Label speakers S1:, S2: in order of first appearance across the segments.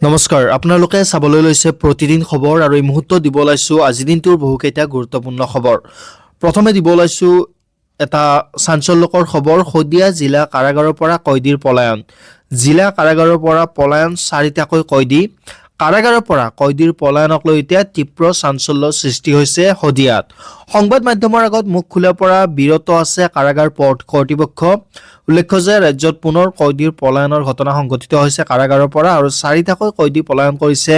S1: নমস্কাৰ আপোনালোকে চাবলৈ লৈছে প্ৰতিদিন খবৰ আৰু এই মুহূৰ্ত দিব লাইছো আজি দিনটোৰ বহুকেইটা গুৰুত্বপূৰ্ণ খবৰ। প্ৰথমে দিব লাইছো এটা চাঞ্চল্যকৰ খবৰ। শদিয়া জিলা কাৰাগাৰৰ পৰা কয়দীৰ পলায়ন। জিলা কাৰাগাৰৰ পৰা পলায়ন চাৰিটাকৈ কয়দী। কাৰাগাৰৰ পৰা কয়দীৰ পলায়নক লৈ এতিয়া তীব্ৰ চাঞ্চল্যৰ সৃষ্টি হৈছে শদিয়াত। সংবাদ মাধ্যমৰ আগত মুখ খোলাৰ পৰা বিৰত আছে কাৰাগাৰ কৰ্তৃপক্ষ। উল্লেখ্য যে ৰাজ্যত পুনৰ কয়দীৰ পলায়নৰ ঘটনা সংঘটিত হৈছে কাৰাগাৰৰ পৰা আৰু চাৰিটাকৈ কয়দী পলায়ন কৰিছে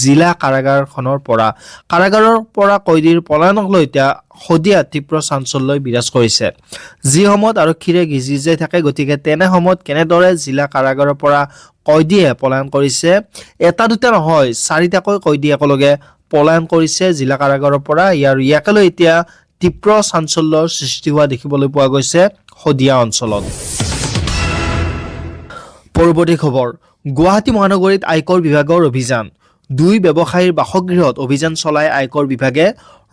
S1: জিলা কাৰাগাৰখনৰ পৰা। কাৰাগাৰৰ পৰা কয়দীৰ পলায়নক লৈ এতিয়া শদিয়াত তীব্ৰ চাঞ্চল্যই বিৰাজ কৰিছে। যি সময়ত আৰক্ষীৰে গিজিজাই থাকে, গতিকে তেনে সময়ত কেনেদৰে জিলা কাৰাগাৰৰ পৰা কয়দীয়ে পলায়ন কৰিছে, এটা দুটা নহয় চাৰিটাকৈ কয়দী একেলগে পলায়ন কৰিছে জিলা কাৰাগাৰৰ পৰা। ইয়াকে লৈ এতিয়া তীব্ৰ চাঞ্চল্যৰ সৃষ্টি হোৱা দেখিবলৈ পোৱা গৈছে শদিয়া অঞ্চলত। পৰৱৰ্তী খবৰ, গুৱাহাটী মহানগৰীত আয়কৰ বিভাগৰ অভিযান। দুই ব্যৱসায়ীৰ বাসগৃহত অভিযান চলাই আয়কৰ বিভাগে।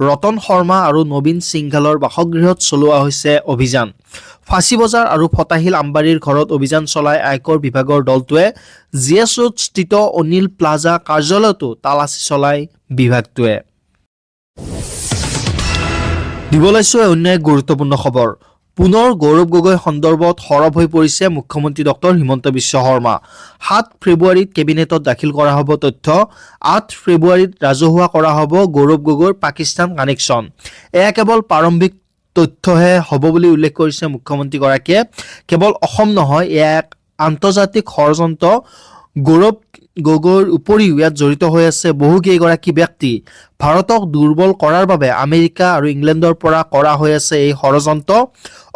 S1: ৰতন শৰ্মা আৰু নবীন সিংঘালৰ বাসগৃহত চলোৱা হৈছে অভিযান। ফাঁচী বজাৰ আৰু ফটাশিল আম্বাৰীৰ ঘৰত অভিযান চলাই আয়কৰ বিভাগৰ দলটোৱে জিএছ ৰোড স্থিত অনিল প্লাজা কাৰ্যালয়তো তালাচী চলাই বিভাগটোৱে। দিব লৈছো অন্য এক গুৰুত্বপূৰ্ণ খবৰ। পুনৰ গৌৰৱ গগৈ সন্দৰ্ভত সৰব হৈ পৰিছে মুখ্যমন্ত্ৰী ডক্টৰ হিমন্ত বিশ্ব শৰ্মা। 7 ফেব্ৰুৱাৰীত কেবিনেটত দাখিল কৰা হ'ব তথ্য। 8 ফেব্ৰুৱাৰীত ৰাজহুৱা কৰা হ'ব গৌৰৱ গগৈৰ পাকিস্তান কানেকশ্যন। এয়া কেৱল প্ৰাৰম্ভিক তথ্যহে হ'ব বুলি উল্লেখ কৰিছে মুখ্যমন্ত্ৰীগৰাকীয়ে। কেৱল অসম নহয়, এয়া এক আন্তৰ্জাতিক ষড়যন্ত্ৰ। গৌৰৱ গগৈৰ উপৰিও ইয়াত জড়িত হৈ আছে বহুকেইগৰাকী ব্যক্তি। ভাৰতক দুৰ্বল কৰাৰ বাবে আমেৰিকা আৰু ইংলেণ্ডৰ পৰা কৰা হৈ আছে এই ষড়যন্ত্ৰ।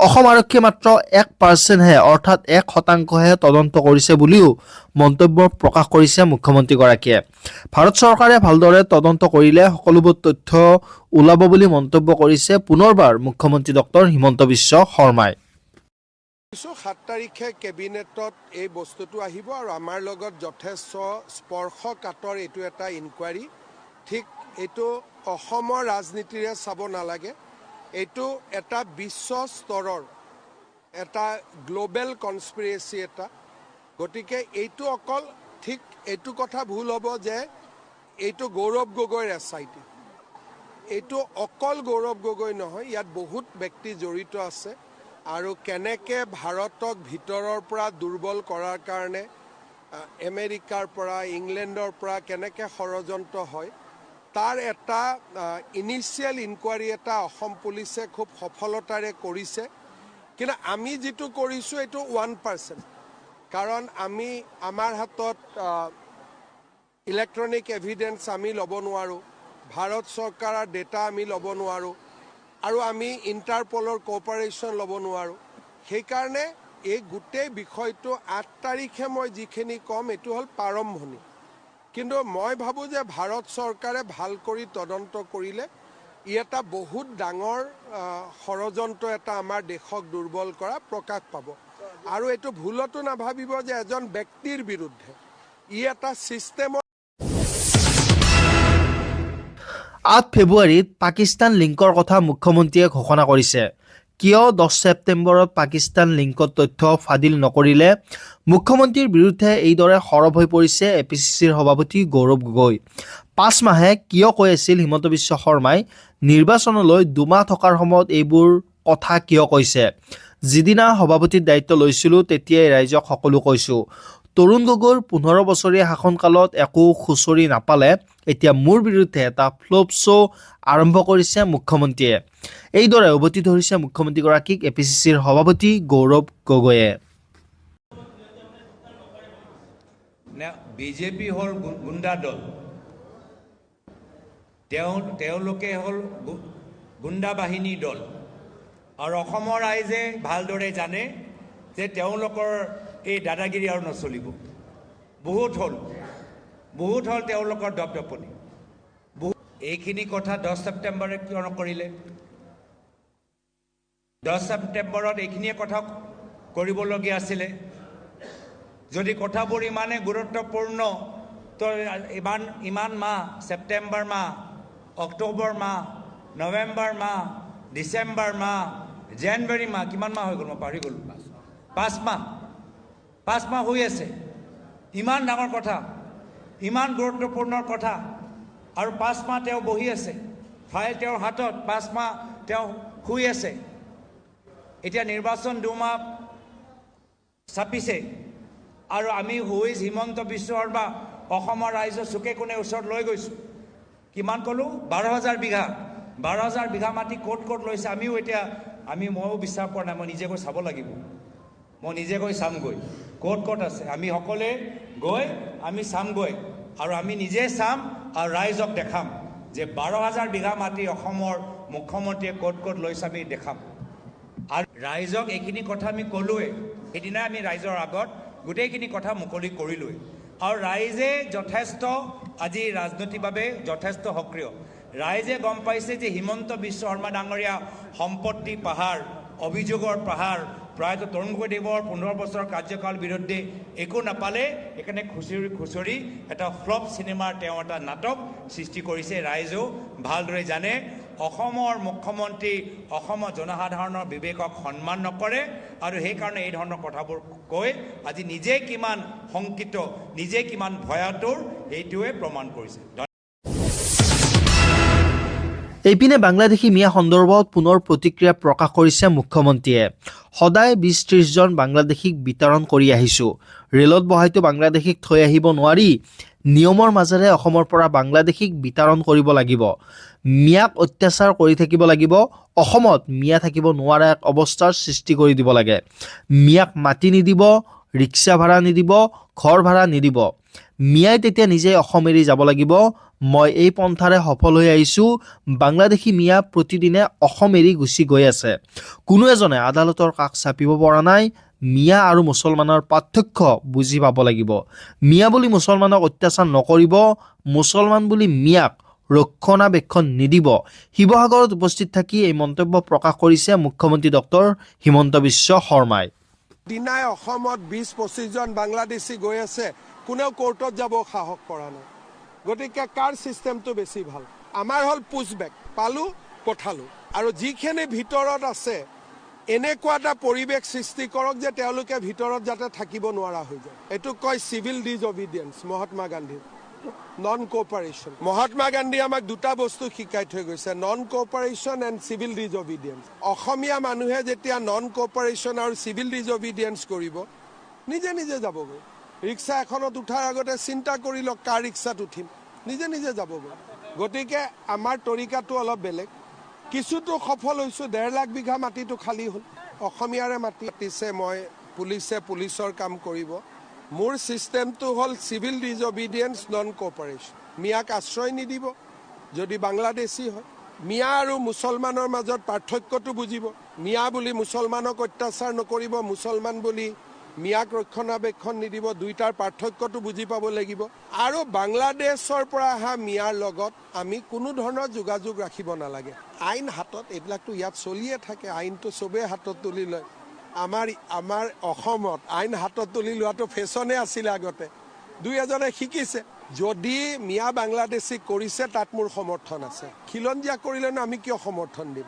S1: অসম আৰক্ষীয়ে মাত্ৰ 1%হে অৰ্থাৎ 1%হে তদন্ত কৰিছে বুলিও মন্তব্য প্ৰকাশ কৰিছে মুখ্যমন্ত্ৰীগৰাকীয়ে। ভাৰত চৰকাৰে ভালদৰে তদন্ত কৰিলে সকলোবোৰ তথ্য ওলাব বুলি মন্তব্য কৰিছে পুনৰবাৰ মুখ্যমন্ত্ৰী ডক্টৰ হিমন্ত বিশ্ব শৰ্মাই।
S2: 7 তাৰিখে কেবিনেটত এই বস্তুটো আহিব আৰু আমাৰ লগত যথেষ্ট স্পৰ্শকাতৰ এইটো এটা ইনকুৱাৰী। ঠিক এইটো অসমৰ ৰাজনীতিৰে চাব নালাগে, এইটো এটা বিশ্ব স্তৰৰ এটা গ্ল'বেল কনস্পিৰেচি এটা। গতিকে এইটো অকল ঠিক এইটো কথা ভুল হ'ব যে এইটো গৌৰৱ গগৈৰ এছ.আই.টি. এইটো অকল গৌৰৱ গগৈ নহয়, ইয়াত বহুত ব্যক্তি জড়িত আছে আৰু কেনেকৈ ভাৰতক ভিতৰৰ পৰা দুৰ্বল কৰাৰ কাৰণে আমেৰিকাৰ পৰা ইংলেণ্ডৰ পৰা কেনেকৈ ষড়যন্ত্ৰ হয় তাৰ এটা ইনিচিয়েল ইনকুৱাৰী এটা অসম পুলিচে খুব সফলতাৰে কৰিছে। কিন্তু আমি যিটো কৰিছোঁ এইটো 1%, কাৰণ আমি আমাৰ হাতত ইলেক্ট্ৰনিক এভিডেন্স আমি ল'ব নোৱাৰোঁ, ভাৰত চৰকাৰৰ ডেটা আমি ল'ব নোৱাৰোঁ আৰু আমি ইণ্টাৰপলৰ কোঅপাৰেশ্যন ল'ব নোৱাৰোঁ। সেইকাৰণে এই গোটেই বিষয়টো 8 তাৰিখে মই যিখিনি ক'ম এইটো হ'ল প্ৰাৰম্ভণি। কিন্তু মই ভাবোঁ যে ভাৰত চৰকাৰে ভাল কৰি তদন্ত কৰিলে ই এটা বহুত ডাঙৰ ষড়যন্ত্ৰ এটা আমাৰ দেশক দুৰ্বল কৰা প্ৰকাশ পাব। আৰু এইটো ভুলতো নাভাবিব যে এজন ব্যক্তিৰ বিৰুদ্ধে, ই এটা ছিষ্টেমৰ।
S1: 8 ফেব্ৰুৱাৰীত পাকিস্তান লিংকৰ কথা মুখ্যমন্ত্ৰীয়ে ঘোষণা কৰিছে। কিয় 10 ছেপ্টেম্বৰত পাকিস্তান লিংকত তথ্য ফাদিল নকৰিলে? মুখ্যমন্ত্ৰীৰ বিৰুদ্ধে এইদৰে সৰব হৈ পৰিছে APCCৰ সভাপতি গৌৰৱ গগৈ। 5 মাহে কিয় কৈ আছিল হিমন্ত বিশ্ব শৰ্মাই? নিৰ্বাচনলৈ 2 মাহ থকাৰ সময়ত এইবোৰ কথা কিয় কৈছে? যিদিনা সভাপতিৰ দায়িত্ব লৈছিলোঁ তেতিয়াই ৰাইজক সকলো কৈছোঁ। তৰুণ গগৈৰ 15 বছৰীয়া শাসনকালত একো খুচৰি নাপালে, এতিয়া মোৰ বিৰুদ্ধে এটা ফ্লপ শ্ব' আৰম্ভ কৰিছে মুখ্যমন্ত্ৰীয়ে। এইদৰে উভতি ধৰিছে মুখ্যমন্ত্ৰীগৰাকীক APCCৰ সভাপতি গৌৰৱ গগৈয়ে।
S3: বিজেপি হ'ল গুণ্ডা দল, তেওঁলোকে হ'ল গুণ্ডা বাহিনী দল আৰু অসমৰ ৰাইজে ভালদৰে জানে যে তেওঁলোকৰ এই দাদাগিৰি আৰু নচলিব। বহুত হ'ল তেওঁলোকৰ দপদপনি। এইখিনি কথা 10 ছেপ্টেম্বৰত কিয় নকৰিলে? 10 ছেপ্টেম্বৰত এইখিনিয়ে কথা কৰিবলগীয়া আছিলে। যদি কথাবোৰ ইমানে গুৰুত্বপূৰ্ণ তো ইমান মাহ, ছেপ্টেম্বৰ মাহ, অক্টোবৰ মাহ, নৱেম্বৰ মাহ, ডিচেম্বৰ মাহ, জানুৱাৰী মাহ, কিমান মাহ হৈ গ'ল মই পাহৰি গ'লোঁ। 5 মাহ হৈ আছে। ইমান ডাঙৰ কথা ইমান গুৰুত্বপূৰ্ণ কথা আৰু 5 মাহ তেওঁ বহি আছে, ফাইল তেওঁৰ হাতত, 5 মাহ তেওঁ শুই আছে। এতিয়া নিৰ্বাচন 2 মাহ চাপিছে আৰু আমি হুইজ হিমন্ত বিশ্ব শৰ্মা অসমৰ ৰাইজৰ চুকে কোণে ওচৰত লৈ গৈছোঁ। কিমান ক'লোঁ? 12,000 বিঘা। 12,000 বিঘা মাটি ক'ত লৈছে আমিও এতিয়া ময়ো বিচাৰ কৰা নাই, মই নিজে গৈ চাব লাগিব। মই নিজে গৈ চামগৈ ক'ত আছে। আমি সকলোৱে গৈ আমি চামগৈ আৰু আমি নিজে চাম আৰু ৰাইজক দেখাম যে 12,000 বিঘা মাটি অসমৰ মুখ্যমন্ত্ৰীয়ে ক'ত লৈছে আমি দেখাম। আৰু ৰাইজক এইখিনি কথা আমি ক'লোৱে, সেইদিনাই আমি ৰাইজৰ আগত গোটেইখিনি কথা মুকলি কৰিলোৱে। আৰু ৰাইজে যথেষ্ট আজি ৰাজনৈতিকভাৱে যথেষ্ট সক্ৰিয়। ৰাইজে গম পাইছে যে হিমন্ত বিশ্ব শৰ্মা ডাঙৰীয়া সম্পত্তি পাহাৰ, অভিযোগৰ পাহাৰ, প্ৰায়তো তৰুণ গগৈদেৱৰ 15 বছৰৰ কাৰ্যকাল বিৰুদ্ধে একো নাপালে, সেইকাৰণে খুচৰি এটা ফ্লপ চিনেমাৰ তেওঁ এটা নাটক সৃষ্টি কৰিছে। ৰাইজেও ভালদৰে জানে অসমৰ মুখ্যমন্ত্ৰী অসমৰ জনসাধাৰণৰ বিবেকক সন্মান নকৰে আৰু সেইকাৰণে এই ধৰণৰ কথাবোৰ কৈ আজি নিজে কিমান শংকিত, নিজে কিমান ভয়াতুৰ এইটোৱে প্ৰমাণ কৰিছে।
S1: এইপিনে বাংলাদেশী মিয়া সন্দৰ্ভত পুনৰ প্ৰতিক্ৰিয়া প্ৰকাশ কৰিছে মুখ্যমন্ত্ৰীয়ে। সদায় 20-30 জন বাংলাদেশীক বিতৰণ কৰি আহিছোঁ। ৰেলত বহাইতো বাংলাদেশীক থৈ আহিব নোৱাৰি। নিয়মৰ মাজেৰে অসমৰ পৰা বাংলাদেশীক বিতৰণ কৰিব লাগিব। মিয়াক অত্যাচাৰ কৰি থাকিব লাগিব। অসমত মিয়া থাকিব নোৱাৰা এক অৱস্থাৰ সৃষ্টি কৰি দিব লাগে। মিয়াক মাটি নিদিব, ৰিক্সা ভাড়া নিদিব, ঘৰ ভাড়া নিদিব। মিয়াই তেতিয়া নিজে অসম এৰি যাব লাগিব। মই এই পন্থাৰে সফল হৈ আহিছোঁ। বাংলাদেশী মিয়া প্ৰতিদিনে অসম এৰি গুচি গৈ আছে। কোনো এজনে আদালতৰ কাষ চাপিব পৰা নাই। মিয়া আৰু মুছলমানৰ পাৰ্থক্য বুজি পাব লাগিব। মিয়া বুলি মুছলমানক অত্যাচাৰ নকৰিব, মুছলমান বুলি মিয়াক ৰক্ষণাবেক্ষণ নিদিব। শিৱসাগৰত উপস্থিত থাকি এই মন্তব্য প্ৰকাশ কৰিছে মুখ্যমন্ত্ৰী ডক্টৰ হিমন্ত বিশ্ব শৰ্মাই।
S2: দিনাই অসমত 20-25 জন বাংলাদেশী গৈ আছে, কোনেও কোৰ্টত যাব সাহস কৰা নাই। গতিকে কাৰ ছিষ্টেমটো বেছি ভাল? আমাৰ হ'ল পুছবেক, পালোঁ পঠালোঁ। আৰু যিখিনি ভিতৰত আছে এনেকুৱা এটা পৰিৱেশ সৃষ্টি কৰক যে তেওঁলোকে ভিতৰত যাতে থাকিব নোৱাৰা হৈ যায়। এইটো কয় চিভিল ডিজঅবিডিয়েঞ্চ, মহাত্মা গান্ধীৰ নন কোঅপাৰেশ্যন। মহাত্মা গান্ধীয়ে আমাক দুটা বস্তু শিকাই থৈ গৈছে, নন কোঅপাৰেশ্যন এণ্ড চিভিল ডিজঅবিডিয়েঞ্চ। অসমীয়া মানুহে যেতিয়া নন কোঅপাৰেশ্যন আৰু চিভিল ডিজঅবিডিয়েঞ্চ কৰিব, নিজে নিজে যাবগৈ। ৰিক্সা এখনত উঠাৰ আগতে চিন্তা কৰি লওক কাৰ ৰিক্সাত উঠিম, নিজে নিজে যাবগৈ। গতিকে আমাৰ তৰিকাটো অলপ বেলেগ। কিছুতো সফল হৈছোঁ, 1.5 লাখ বিঘা মাটিটো খালী হ'ল। অসমীয়াৰে মাটি পাতিছে, মই পুলিচৰ কাম কৰিব। মোৰ ছিষ্টেমটো হ'ল চিভিল ডিজঅবিডিয়েঞ্চ, নন কোঅপাৰেশ্যন। মিয়াক আশ্ৰয় নিদিব যদি বাংলাদেশী হয়। মিয়া আৰু মুছলমানৰ মাজত পাৰ্থক্যটো বুজিব। মিয়া বুলি মুছলমানক অত্যাচাৰ নকৰিব, মুছলমান বুলি মিয়াক ৰক্ষণাবেক্ষণ নিদিব। দুইটাৰ পাৰ্থক্যটো বুজি পাব লাগিব। আৰু বাংলাদেশৰ পৰা অহা মিয়াৰ লগত আমি কোনো ধৰণৰ যোগাযোগ ৰাখিব নালাগে। আইন হাতত, এইবিলাকতো ইয়াত চলিয়ে থাকে, আইনটো চবেই হাতত তুলি লয়। আমাৰ অসমত আইন হাতত তুলি লোৱাটো ফেশ্বনে আছিলে আগতে, 2-এজনে শিকিছে। যদি মিয়া বাংলাদেশী কৰিছে তাত মোৰ সমৰ্থন আছে। খিলঞ্জীয়া কৰিলেনো আমি কিয় সমৰ্থন দিম?